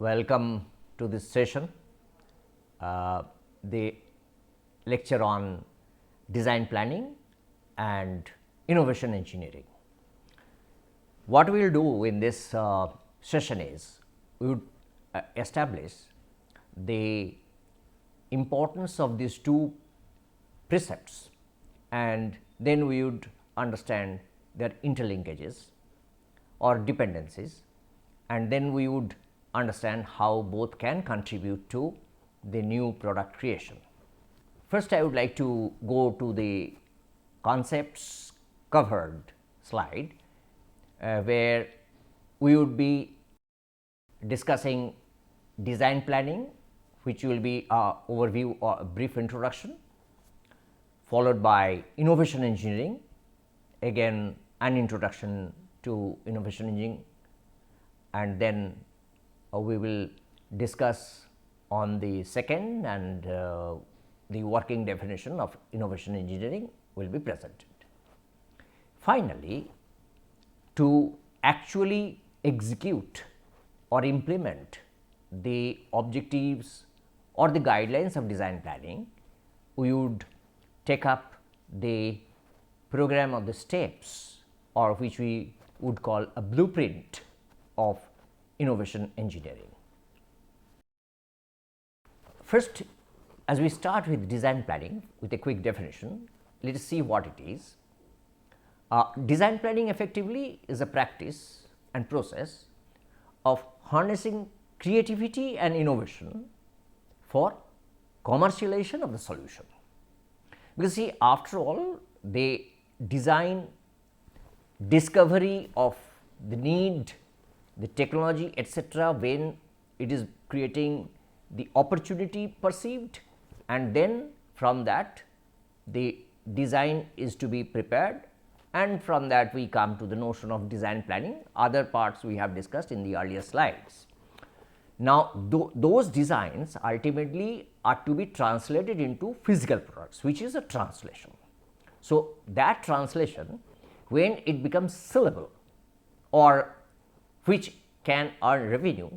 Welcome to this session, the lecture on design planning and innovation engineering. What we will do in this session is we would establish the importance of these two precepts, and then we would understand their interlinkages or dependencies, and then we would understand how both can contribute to the new product creation. First, I would like to go to the concepts covered slide, where we would be discussing design planning, which will be an overview or a brief introduction, followed by innovation engineering, again an introduction to innovation engineering, and then we will discuss on the second, and the working definition of innovation engineering will be presented. Finally, to actually execute or implement the objectives or the guidelines of design planning, we would take up the program of the steps, or which we would call a blueprint of innovation engineering. First, as we start with design planning with a quick definition, let us see what it is. Design planning effectively is a practice and process of harnessing creativity and innovation for commercialization of the solution. Because see, after all, the design discovery of the need, the technology, etc., when it is creating the opportunity perceived, and then from that the design is to be prepared, and from that we come to the notion of design planning. Other parts we have discussed in the earlier slides. Now, those designs ultimately are to be translated into physical products, which is a translation. So, that translation, when it becomes sellable or which can earn revenue,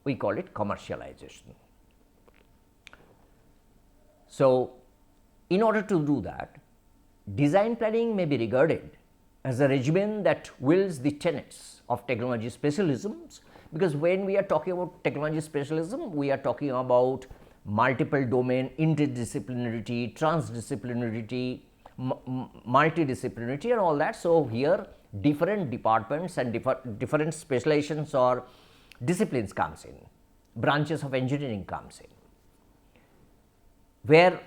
we call it commercialization. So, in order to do that, design planning may be regarded as a regimen that wields the tenets of technology specialisms, because when we are talking about technology specialism, we are talking about multiple domain, interdisciplinarity, transdisciplinarity, multidisciplinarity and all that. So, here different departments and different specializations or disciplines comes in, branches of engineering comes in, where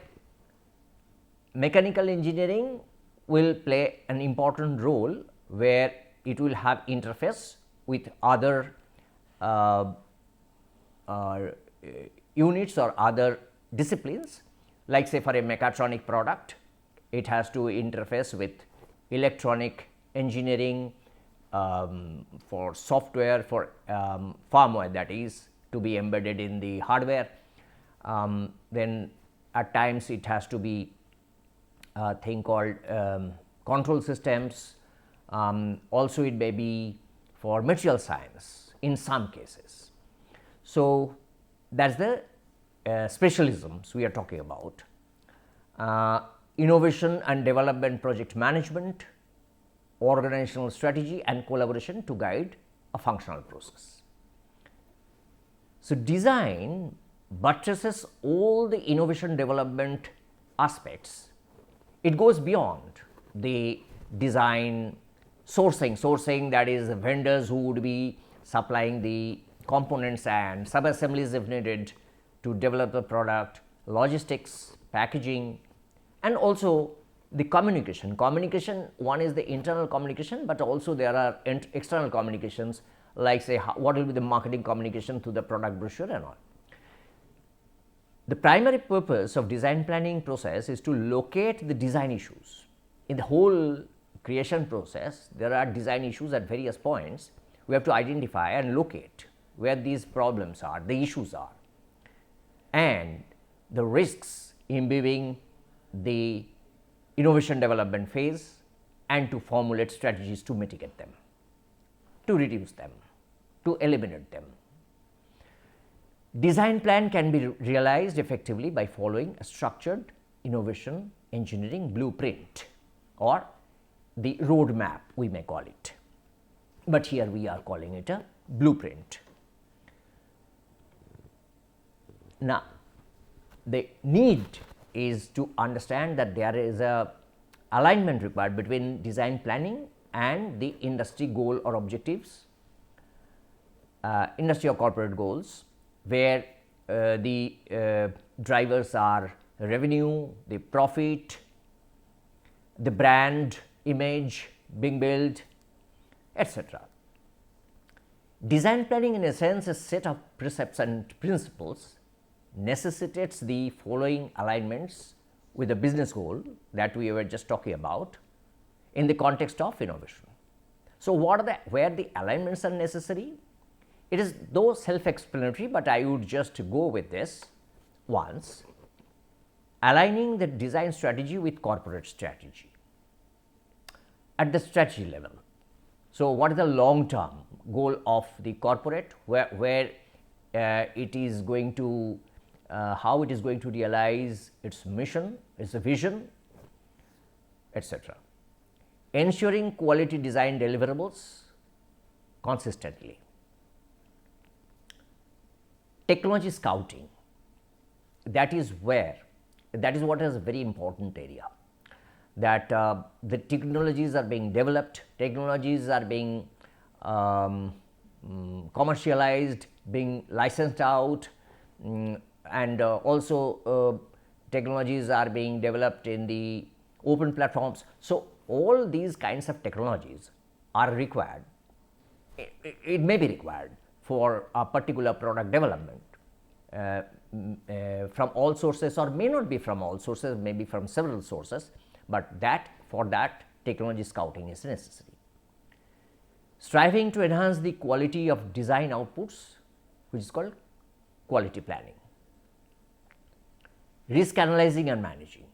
mechanical engineering will play an important role, where it will have interface with other units or other disciplines, like say for a mechatronic product, it has to interface with electronic engineering, for software, for firmware, that is to be embedded in the hardware. Then at times it has to be a thing called control systems. Also it may be for material science in some cases. So, that is the specialisms we are talking about. Innovation and development project management, organizational strategy and collaboration to guide a functional process. So, design buttresses all the innovation development aspects. It goes beyond the design sourcing, that is vendors who would be supplying the components and sub-assemblies if needed to develop the product, logistics, packaging, and also the communication. One is the internal communication, but also there are external communications, like say what will be the marketing communication to the product brochure and all. The primary purpose of design planning process is to locate the design issues. In the whole creation process, there are design issues at various points. We have to identify and locate where these problems are, the issues are, and the risks imbibing the innovation development phase, and to formulate strategies to mitigate them, to reduce them, to eliminate them. Design plan can be realized effectively by following a structured innovation engineering blueprint, or the roadmap we may call it, but here we are calling it a blueprint. Now, the need is to understand that there is a alignment required between design planning and the industry goal or objectives, industry or corporate goals, where the drivers are revenue, the profit, the brand image being built, etc. Design planning in a sense is a set of precepts and principles necessitates the following alignments with the business goal that we were just talking about in the context of innovation. So, what are where the alignments are necessary? It is though self-explanatory, but I would just go with this once. Aligning the design strategy with corporate strategy at the strategy level. So, what is the long term goal of the corporate, where it is going to how it is going to realize its mission, its vision, etc. Ensuring quality design deliverables consistently. Technology scouting, that is where, that is what is a very important area, that the technologies are being developed, technologies are being commercialized, being licensed out, and also technologies are being developed in the open platforms. So, all these kinds of technologies are required, it may be required for a particular product development from all sources, or may not be from all sources, may be from several sources, but that for that technology scouting is necessary. Striving to enhance the quality of design outputs, which is called quality planning. Risk analyzing and managing,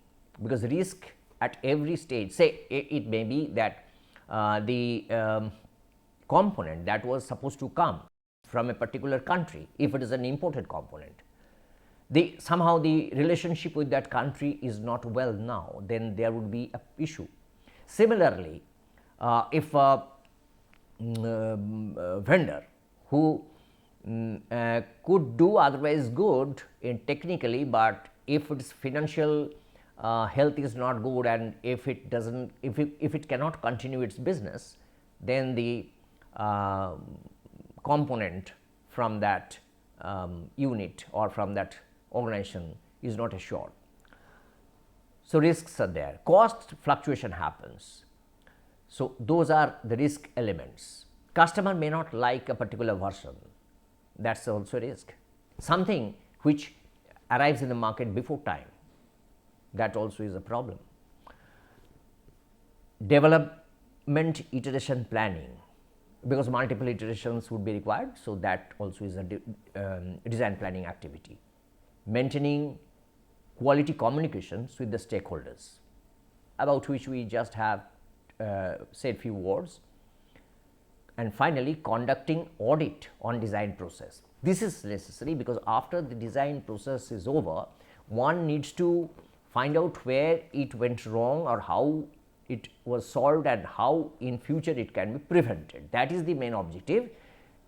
because risk at every stage, say it may be that the component that was supposed to come from a particular country, if it is an imported component, somehow the relationship with that country is not well now, then there would be an issue. Similarly, if a vendor who could do otherwise good in technically, but if its financial health is not good, and if it doesn't, if it cannot continue its business, then the component from that unit or from that organization is not assured. So, risks are there, cost fluctuation happens. So, those are the risk elements. Customer may not like a particular version, that is also a risk. Something which arrives in the market before time, that also is a problem. Development iteration planning, because multiple iterations would be required. So, that also is a design planning activity. Maintaining quality communications with the stakeholders, about which we just have said few words. And finally, conducting audit on design process. This is necessary because after the design process is over, one needs to find out where it went wrong or how it was solved and how in future it can be prevented. That is the main objective,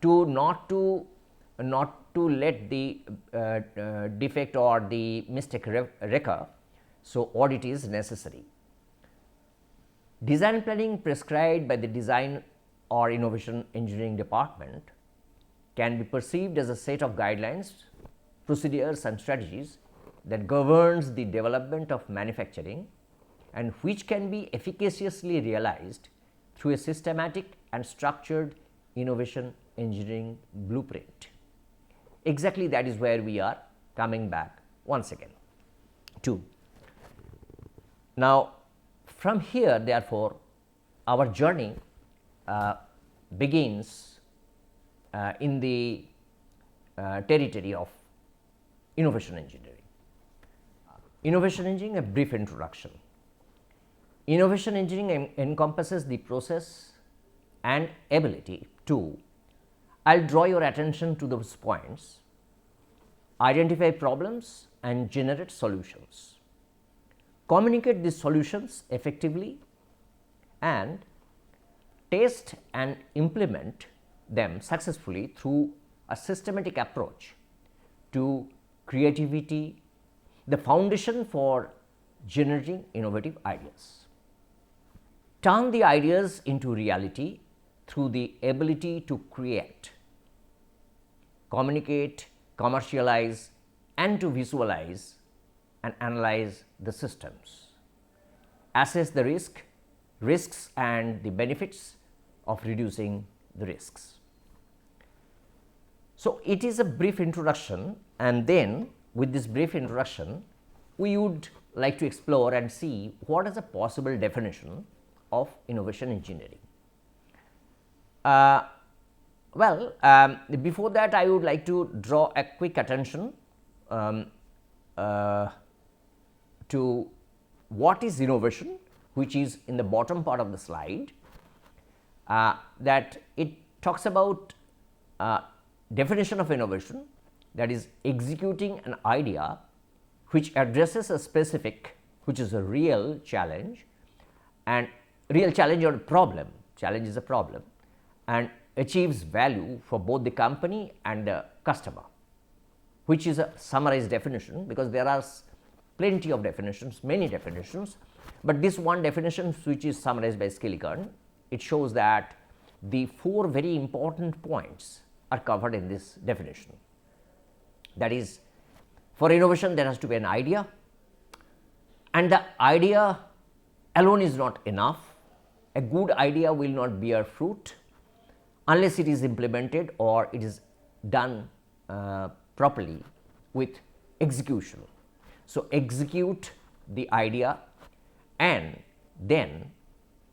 to not to let the defect or the mistake recur. So, audit is necessary. Design planning prescribed by the design or innovation engineering department can be perceived as a set of guidelines, procedures and strategies that governs the development of manufacturing, and which can be efficaciously realized through a systematic and structured innovation engineering blueprint. Exactly, that is where we are coming back once again to. Now, from here, therefore, our journey begins in the territory of innovation engineering. Innovation engineering, a brief introduction. Innovation engineering encompasses the process and ability to, I will draw your attention to those points, identify problems and generate solutions, communicate these solutions effectively, and test and implement them successfully through a systematic approach to creativity, the foundation for generating innovative ideas. Turn the ideas into reality through the ability to create, communicate, commercialize, and to visualize and analyze the systems. Assess the risks and the benefits of reducing the risks. So, it is a brief introduction, and then with this brief introduction we would like to explore and see what is a possible definition of innovation engineering. Before that I would like to draw a quick attention to what is innovation, which is in the bottom part of the slide, that it talks about definition of innovation, that is executing an idea which addresses a specific, which is a real challenge, and real challenge or problem, challenge is a problem, and achieves value for both the company and the customer, which is a summarized definition, because there are plenty of definitions, many definitions, but this one definition which is summarized by Skilligan, it shows that the 4 very important points are covered in this definition. That is, for innovation there has to be an idea, and the idea alone is not enough. A good idea will not bear fruit unless it is implemented or it is done properly with execution. So, execute the idea, and then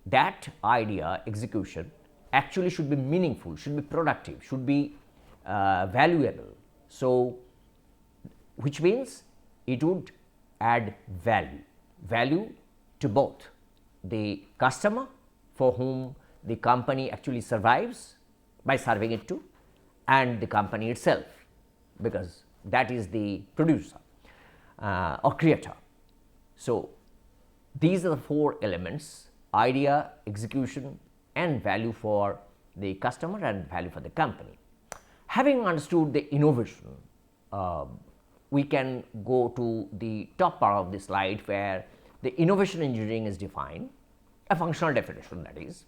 that idea execution actually should be meaningful, should be productive, should be valuable. So, which means it would add value to both the customer, for whom the company actually survives by serving it to, and the company itself, because that is the producer or creator. So, these are the 4 elements: idea, execution, and value for the customer and value for the company. Having understood the innovation, we can go to the top part of the slide, where the innovation engineering is defined, a functional definition, that is.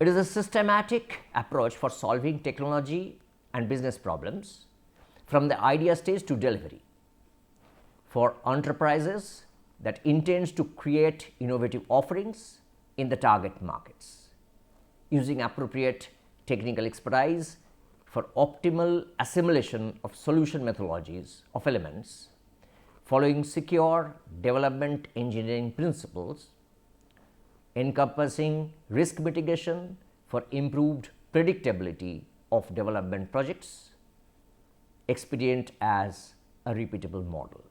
It is a systematic approach for solving technology and business problems from the idea stage to delivery for enterprises that intends to create innovative offerings in the target markets, using appropriate technical expertise for optimal assimilation of solution methodologies of elements, following secure development engineering principles, encompassing risk mitigation for improved predictability of development projects, expedient as a repeatable model.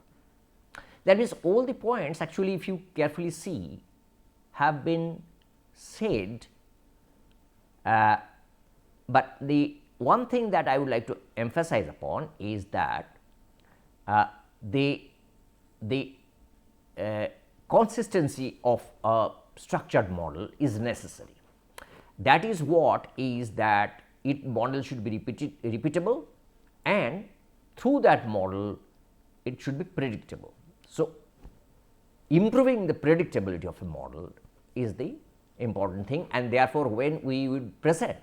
That means, all the points actually, if you carefully see, have been said, but the one thing that I would like to emphasize upon is that the consistency of a structured model is necessary. That is what is that model should be repeatable, and through that model it should be predictable. So, improving the predictability of a model is the important thing, and therefore, when we would present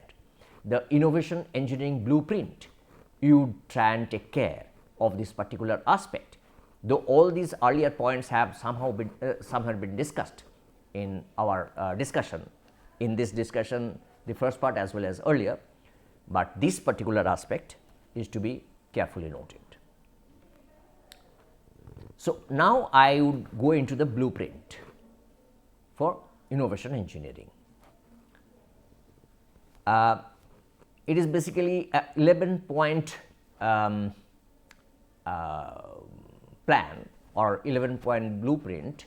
the innovation engineering blueprint, you would try and take care of this particular aspect, though all these earlier points have somehow been discussed in our discussion, in this discussion, the first part as well as earlier, but this particular aspect is to be carefully noted. So, now I would go into the blueprint for innovation engineering. It is basically a 11-point plan or 11-point blueprint.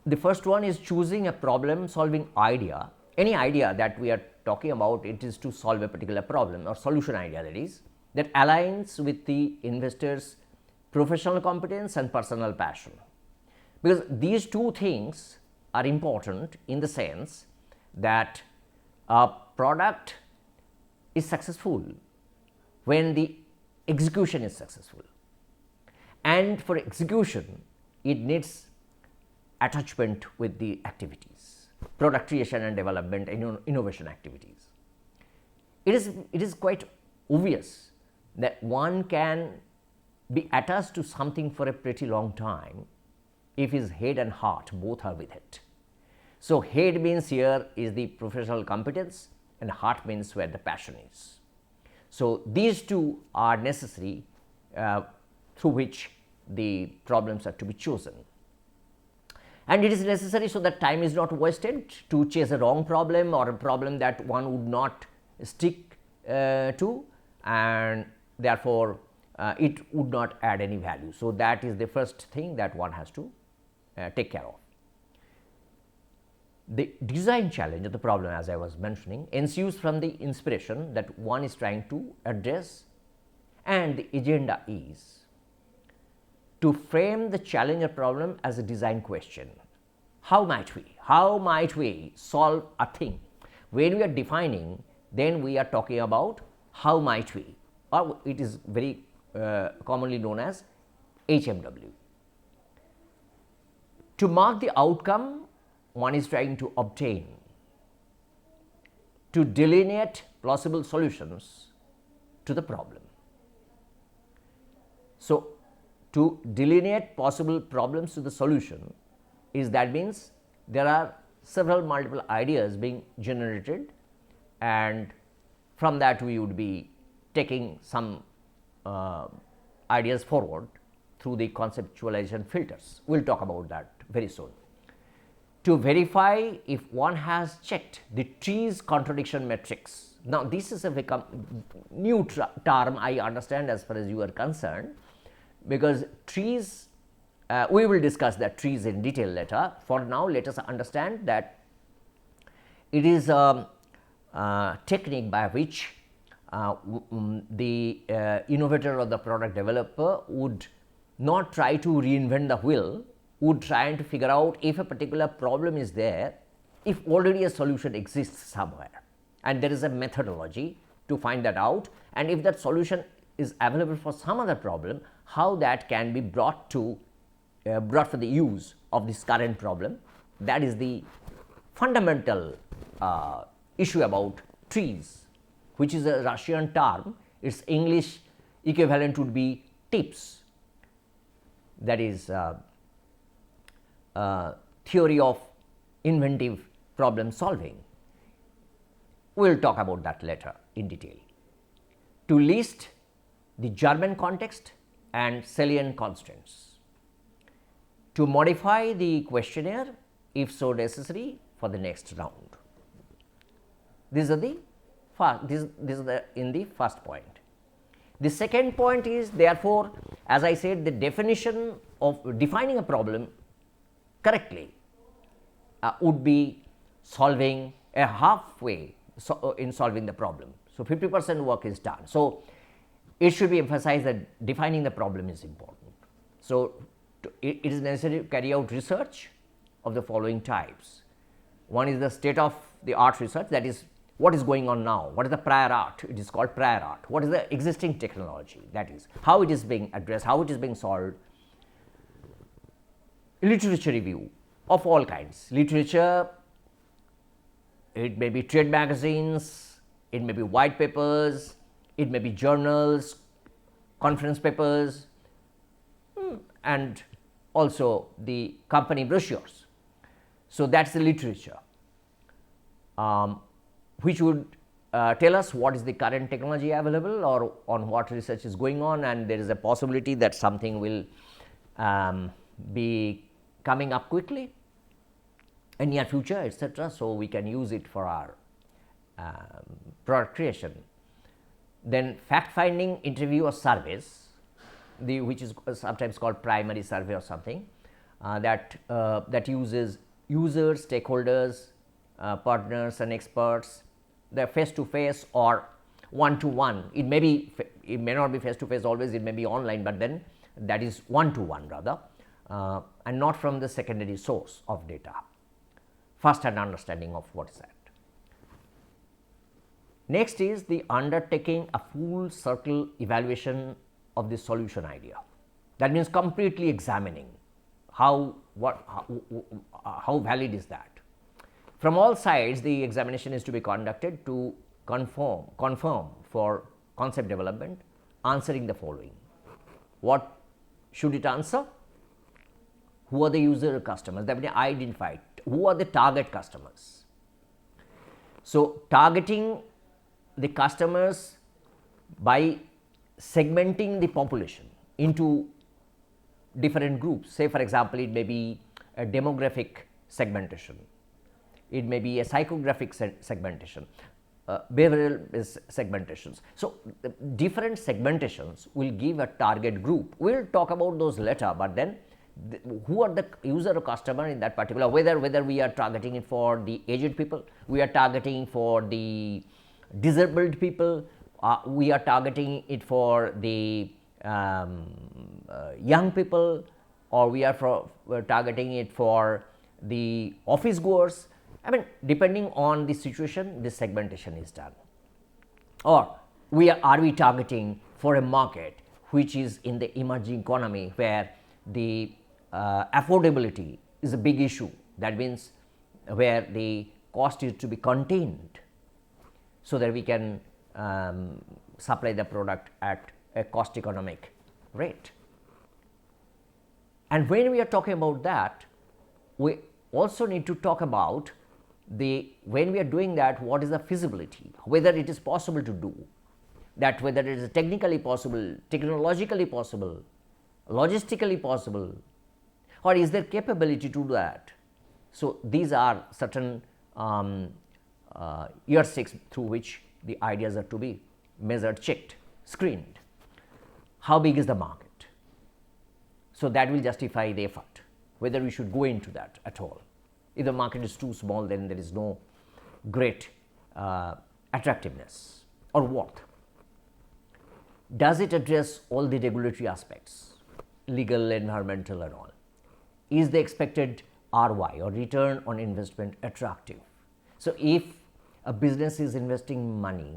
The first one is choosing a problem solving idea. Any idea that we are talking about, it is to solve a particular problem or solution idea, that is. that aligns with the investor's professional competence and personal passion. Because these two things are important in the sense that a product is successful when the execution is successful, and for execution it needs attachment with the activities, product creation and development and innovation activities. It is quite obvious that one can be attached to something for a pretty long time if his head and heart both are with it. So, head means here is the professional competence and heart means where the passion is. So, these two are necessary through which the problems are to be chosen, and it is necessary so that time is not wasted to chase a wrong problem or a problem that one would not stick to, and therefore, it would not add any value. So, that is the first thing that one has to take care of. The design challenge of the problem, as I was mentioning, ensues from the inspiration that one is trying to address, and the agenda is to frame the challenge or problem as a design question. How might we solve a thing? When we are defining, then we are talking about how might we, or it is very commonly known as HMW. To mark the outcome one is trying to obtain, to delineate plausible solutions to the problem. So, to delineate possible problems to the solution is, that means there are several multiple ideas being generated, and from that we would be taking some ideas forward through the conceptualization filters. We will talk about that very soon. To verify if one has checked the trees contradiction matrix. Now, this is a new term, I understand, as far as you are concerned, because trees, we will discuss that trees in detail later. For now, let us understand that it is a technique by which the innovator or the product developer would not try to reinvent the wheel, would try to figure out if a particular problem is there, if already a solution exists somewhere, and there is a methodology to find that out, and if that solution is available for some other problem, how that can be brought for the use of this current problem. That is the fundamental issue about trees, which is a Russian term. Its English equivalent would be tips, that is theory of inventive problem solving. We will talk about that later in detail. To list the German context and salient constraints. To modify the questionnaire if so necessary for the next round. These are the in the first point. The second point is, therefore, as I said, the definition of defining a problem correctly would be solving a halfway in solving the problem. So, 50% work is done. So, it should be emphasized that defining the problem is important. So, it is necessary to carry out research of the following types. One is the state of the art research, that is what is going on now, what is the prior art, it is called prior art, what is the existing technology, that is how it is being addressed, how it is being solved. Literature review of all kinds, literature, it may be trade magazines, it may be white papers, it may be journals, conference papers, and also the company brochures. So, that is the literature, which would tell us what is the current technology available or on what research is going on, and there is a possibility that something will be coming up quickly in near future, etc. So, we can use it for our product creation. Then fact finding interview or surveys, which is sometimes called primary survey or something, that uses users, stakeholders, partners and experts, they are face to face or one to one. It may be it may not be face to face always, it may be online, but then that is one to one rather, and not from the secondary source of data. First hand understanding of what is that. Next is the undertaking a full circle evaluation of the solution idea. That means completely examining how valid is that. From all sides, the examination is to be conducted to confirm for concept development, answering the following. What should it answer? Who are the user customers? That means identified. Who are the target customers? So, targeting the customers by segmenting the population into different groups. Say for example, it may be a demographic segmentation, it may be a psychographic segmentation, behavioral segmentations. So, different segmentations will give a target group. We will talk about those later, but then who are the user or customer in that particular, whether we are targeting it for the aged people, we are targeting for the disabled people, we are targeting it for the young people, or we are targeting it for the office goers. I mean, depending on the situation, this segmentation is done. Or are we targeting for a market which is in the emerging economy, where the affordability is a big issue. That means where the cost is to be contained, so that we can supply the product at a cost economic rate. And when we are talking about that, we also need to talk about when we are doing that, what is the feasibility, whether it is possible to do that, whether it is technically possible, technologically possible, logistically possible, or is there capability to do that. So, these are certain yardsticks through which the ideas are to be measured, checked, screened. How big is the market? So, that will justify the effort, whether we should go into that at all. If the market is too small, then there is no great attractiveness or worth. Does it address all the regulatory aspects, legal, environmental and all? Is the expected ROI or return on investment attractive? So, if a business is investing money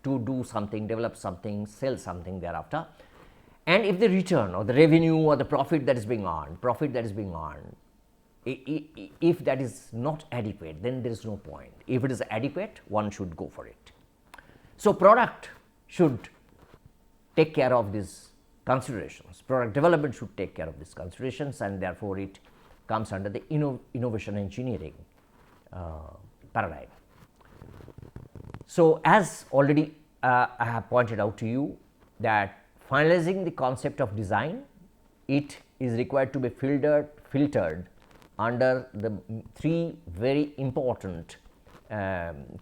to do something, develop something, sell something thereafter, and if the return or the revenue or the profit that is being earned, if that is not adequate, then there is no point. If it is adequate, one should go for it. So, product should take care of these considerations, product development should take care of these considerations, and therefore, it comes under the innovation engineering paradigm. So, as already I have pointed out to you that finalizing the concept of design, it is required to be filtered under the three very important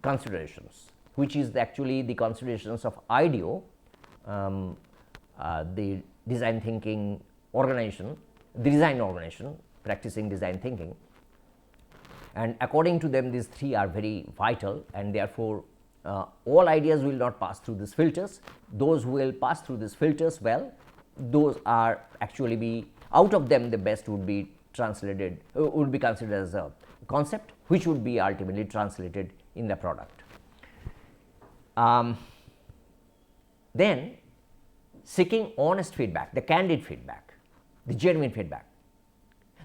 considerations, which is actually the considerations of IDEO, the design thinking organization, the design organization practicing design thinking, and according to them these three are very vital, and therefore, all ideas will not pass through these filters. Those who will pass through these filters, well, those are actually be out of them the best would be translated, would be considered as a concept, which would be ultimately translated in the product. Then seeking honest feedback, the candid feedback, the genuine feedback,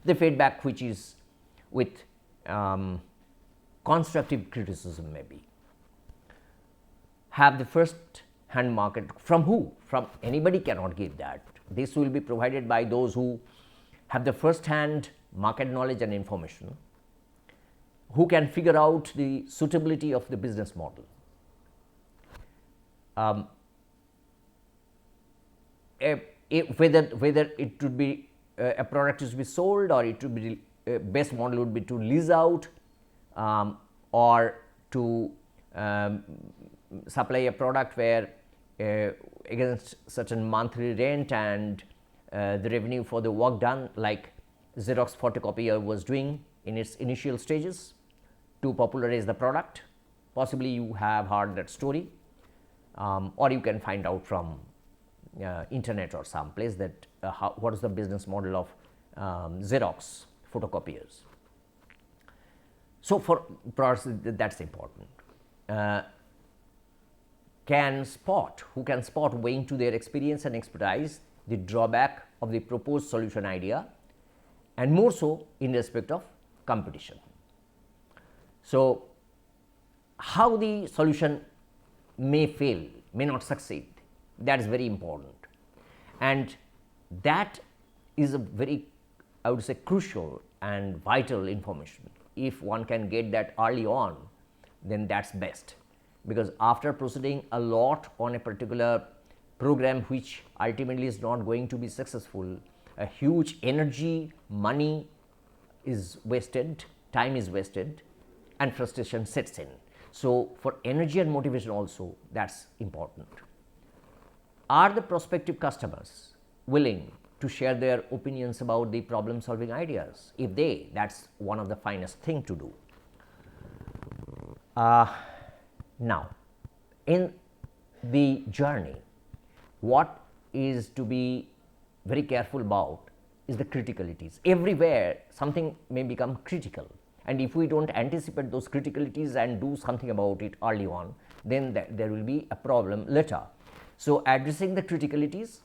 the feedback which is with constructive criticism, maybe have the first hand market. From who? From anybody cannot give that. This will be provided by those who have the first hand market knowledge and information, who can figure out the suitability of the business model. Whether it would be a product is to be sold, or it would be best model would be to lease out, or to supply a product where against certain monthly rent and the revenue for the work done, like Xerox photocopier was doing in its initial stages to popularize the product. Possibly you have heard that story. or you can find out from internet or some place that what is the business model of Xerox photocopiers. So, for products that is important. Who can spot owing to their experience and expertise the drawback of the proposed solution idea, and more so in respect of competition. So, how the solution may fail, may not succeed, that is very important, and that is a very, I would say, crucial and vital information. If one can get that early on, then that is best, because after proceeding a lot on a particular program which ultimately is not going to be successful, a huge energy, money is wasted, time is wasted, and frustration sets in. So, for energy and motivation also, that is important. Are the prospective customers willing to share their opinions about the problem solving ideas? If they, that is one of the finest thing to do. Now, in the journey, what is to be very careful about is the criticalities. Everywhere something may become critical, and if we do not anticipate those criticalities and do something about it early on, then there will be a problem later. So, addressing the criticalities,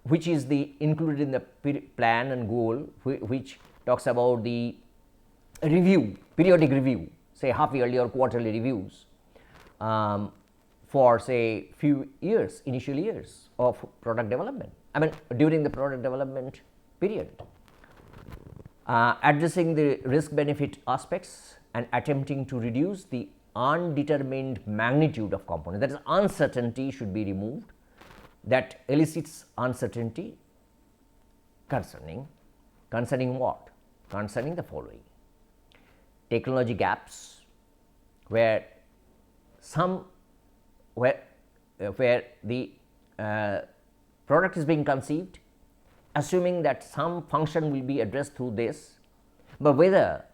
which is the included in the plan and goal, which talks about the review, periodic review, say half yearly or quarterly reviews for say few years, initial years of product development, I mean during the product development period. Addressing the risk benefit aspects and attempting to reduce the undetermined magnitude of component, that is, uncertainty should be removed, that elicits uncertainty concerning what? Concerning the following: technology gaps, where the product is being conceived assuming that some function will be addressed through this, but whether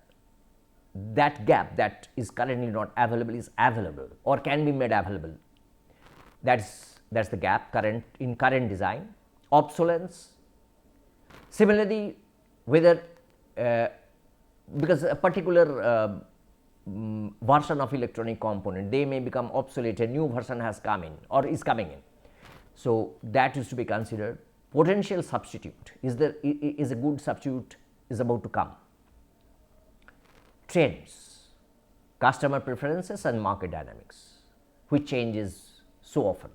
that gap that is currently not available is available or can be made available, that is the gap in current design. Obsolescence, similarly, whether because a particular version of electronic component, they may become obsolete, a new version has come in or is coming in. So, that is to be considered. Potential substitute, is a good substitute is about to come. Trends, customer preferences and market dynamics, which changes so often.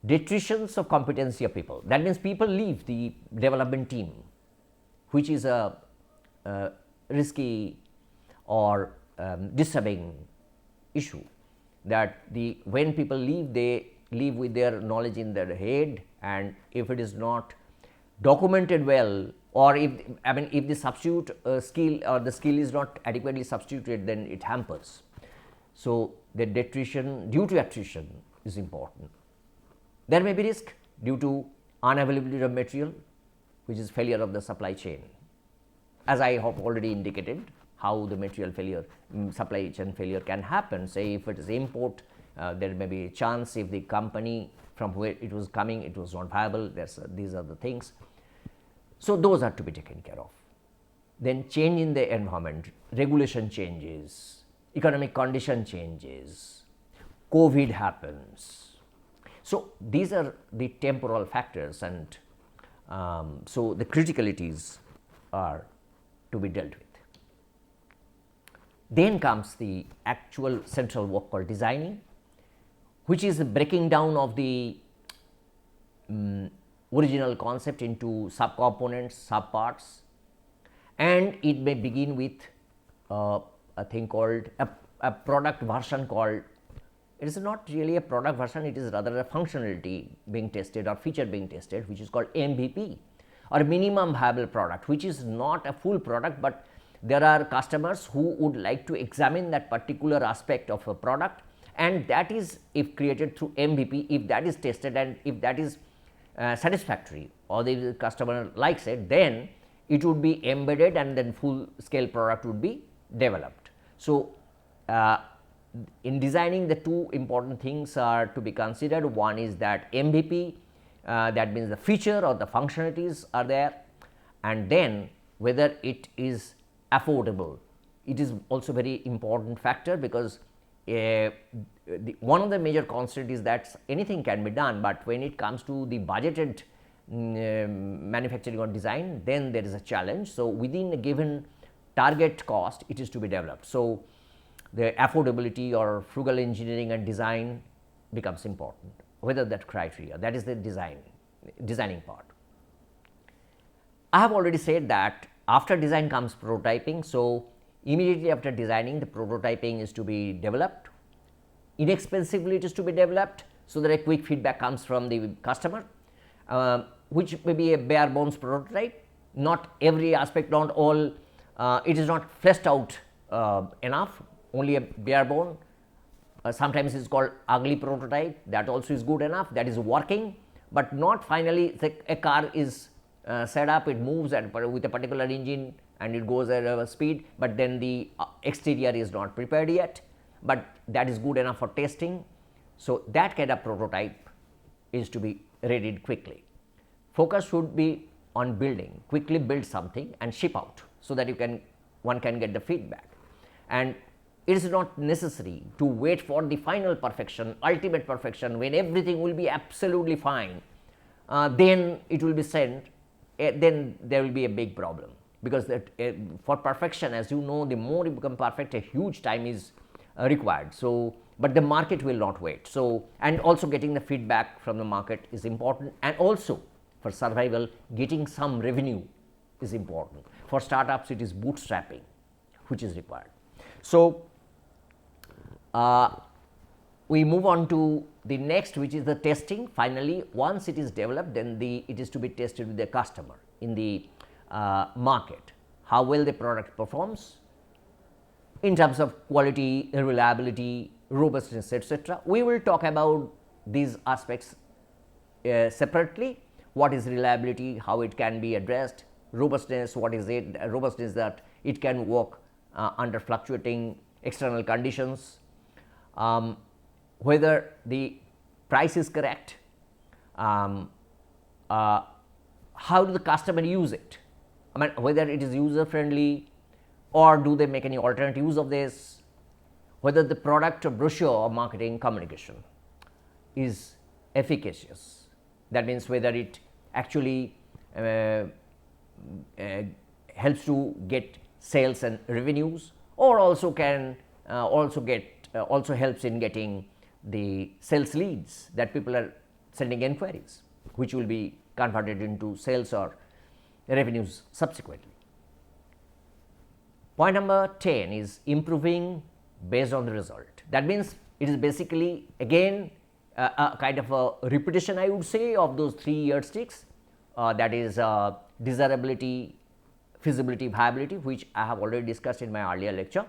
Detritions of competency of people, that means people leave the development team, which is a risky or disturbing issue, that when people leave, they leave with their knowledge in their head, and if it is not documented well, or if the substitute skill or the skill is not adequately substituted, then it hampers. So, the detrition due to attrition is important. There may be risk due to unavailability of material, which is failure of the supply chain, as I have already indicated how the material failure, supply chain failure can happen. Say if it is import, there may be a chance if the company from where it was coming, it was not viable. These are the things. So, those are to be taken care of. Then change in the environment, regulation changes, economic condition changes, COVID happens. So, these are the temporal factors, and so the criticalities are to be dealt with. Then comes the actual central work called designing, which is the breaking down of the original concept into subcomponents, subparts, and it may begin with a thing called a product version called, it is not really a product version, it is rather a functionality being tested or feature being tested, which is called MVP or minimum viable product, which is not a full product, but there are customers who would like to examine that particular aspect of a product, and that is, if created through MVP, if that is tested and if that is satisfactory or the customer likes it, then it would be embedded and then full scale product would be developed. So, in designing, the two important things are to be considered. One is that MVP, that means the feature or the functionalities are there, and then whether it is affordable. It is also very important factor, because one of the major constraint is that anything can be done, but when it comes to the budgeted manufacturing or design, then there is a challenge. So, within a given target cost, it is to be developed. So, the affordability or frugal engineering and design becomes important, whether that criteria, that is the designing part. I have already said that after design comes prototyping. So, immediately after designing, the prototyping is to be developed. Inexpensively it is to be developed, so that a quick feedback comes from the customer, which may be a bare bones prototype. Not every aspect, not all, it is not fleshed out enough, only a bare bone. Sometimes it is called ugly prototype, that also is good enough, that is working, but not finally a car is set up, it moves and with a particular engine and it goes at a speed, but then the exterior is not prepared yet, but that is good enough for testing. So, that kind of prototype is to be readied quickly. Focus should be on building, quickly build something and ship out, so that one can get the feedback. And it is not necessary to wait for the final perfection, ultimate perfection, when everything will be absolutely fine, then it will be sent, then there will be a big problem, because that for perfection, as you know, the more you become perfect, a huge time is required. So, but the market will not wait. So, and also getting the feedback from the market is important, and also for survival, getting some revenue is important. For startups, it is bootstrapping which is required. So, we move on to the next, which is the testing. Finally, once it is developed, then it is to be tested with the customer in the market, how well the product performs in terms of quality, reliability, robustness, etc. We will talk about these aspects separately. What is reliability, how it can be addressed, robustness, what is it, robustness that it can work under fluctuating external conditions, whether the price is correct, how do the customer use it, I mean whether it is user friendly, or do they make any alternate use of this, whether the product or brochure or marketing communication is efficacious, that means whether it actually helps to get sales and revenues, or also can also helps in getting the sales leads, that people are sending inquiries, which will be converted into sales or revenues subsequently. Point number 10 is improving based on the result. That means it is basically again a kind of a repetition, I would say, of those 3 yardsticks, that is desirability, feasibility, viability, which I have already discussed in my earlier lecture.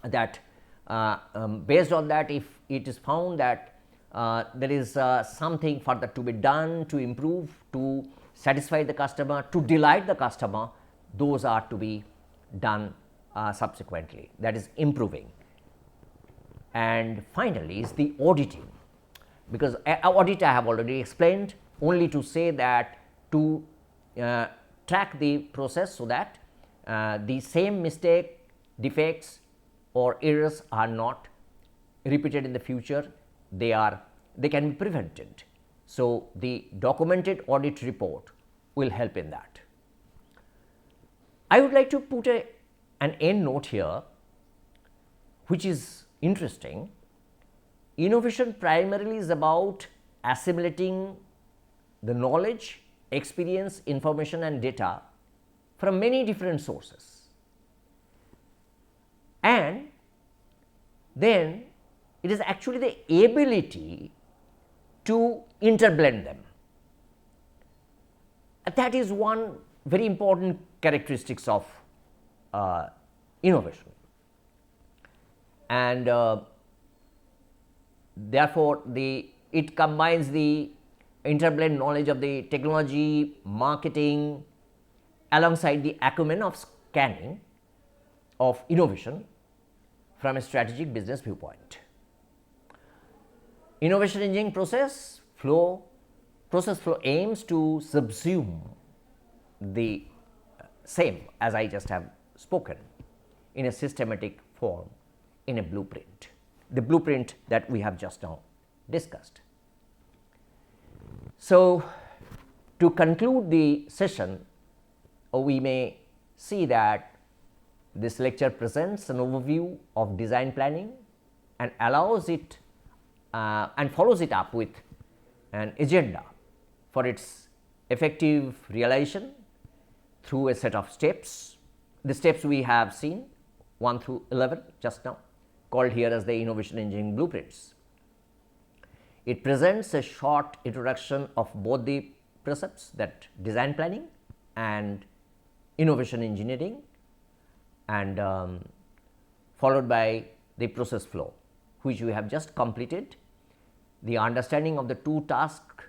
That based on that, if it is found that there is something further to be done to improve, to satisfy the customer, to delight the customer, those are to be done subsequently, that is improving. And finally is the auditing, because audit I have already explained, only to say that to track the process, so that the same mistake, defects or errors are not repeated in the future, they can be prevented. So, the documented audit report will help in that. I would like to put an end note here, which is interesting. Innovation primarily is about assimilating the knowledge, experience, information and data from many different sources, and then it is actually the ability to interblend them. That is one very important characteristics of innovation, and therefore, it combines the interblend knowledge of the technology, marketing, alongside the acumen of scanning of innovation from a strategic business viewpoint. Innovation engineering process flow aims to subsume the same as I just have spoken in a systematic form in a blueprint, the blueprint that we have just now discussed. So, to conclude the session, we may see that this lecture presents an overview of design planning and allows it and follows it up with an agenda for its effective realization through a set of steps. The steps we have seen 1 through 11 just now, called here as the innovation engineering blueprints. It presents a short introduction of both the precepts, that design planning and innovation engineering, and followed by the process flow, which we have just completed. The understanding of the two task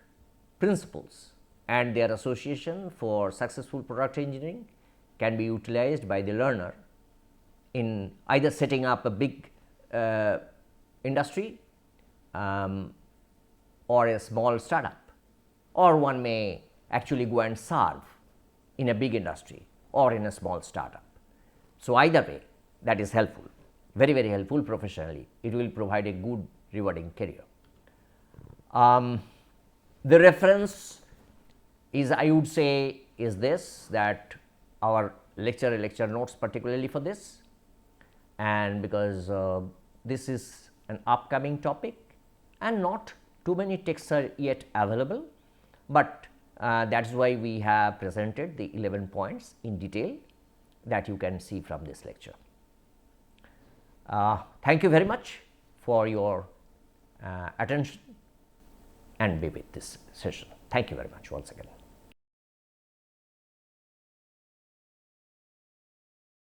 principles and their association for successful product engineering can be utilized by the learner in either setting up a big industry or a small startup, or one may actually go and serve in a big industry or in a small startup. So, either way, that is helpful, very, very helpful professionally. It will provide a good rewarding career. The reference is, I would say, is this, that our lecture notes particularly for this, and because this is an upcoming topic and not too many texts are yet available, but that is why we have presented the 11 points in detail that you can see from this lecture. Thank you very much for your attention and be with this session. Thank you very much once again.